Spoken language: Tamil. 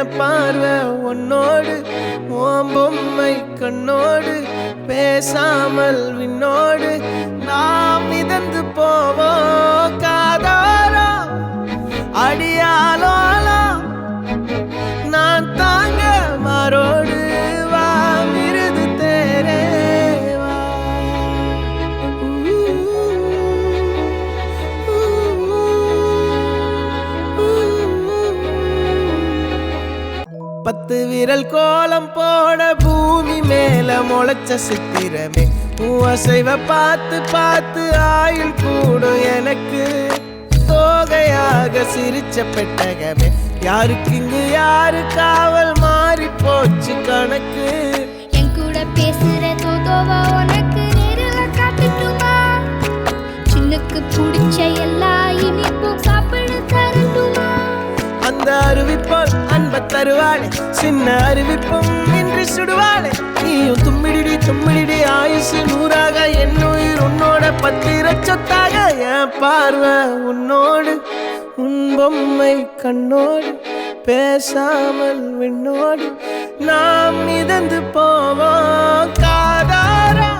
என் பார்வை உன்னோடு ஓம் பொம்மை கண்ணோடு பேசாமல் விண்ணோடு நாம் மிதந்து போவோம் காதாரா அடியாலோலா நான் தாங்க மாறோடு வா மிருது தேரே வா. பத்து விரல் கோலம் போட பூமி மேல முளைச்ச சித்திரமே அசைவ பார்த்து பார்த்து ஆயுள் கூடும் எனக்கு தோகையாக சிரிச்ச பெட்டகமே யாருக்கு இங்கு யாரு காவல் மாறி போச்சு கணக்கு என் கூட பேசுற தோதோவா உனக்கு நேரில காட்டுட்டுமா சின்னுக்கு பிடிச்ச எல்லா இனிப்பும் சாப்பிட தரட்டுமா அந்த அறிவிப்போல் அன்ப தருவாளே சின்ன அறிவிப்பும் இன்று சுடுவாளே நீயும் தும்மிடி தும்மிடி ஆயுசு நூறாக என் உயிர் உன்னோட பத்திர சொத்தாக என் பார்வை உன்னோடு உன் பொம்மை கண்ணோடு பேசாமல் விண்ணோடு நாம் மிதந்து போவோம் காதாரா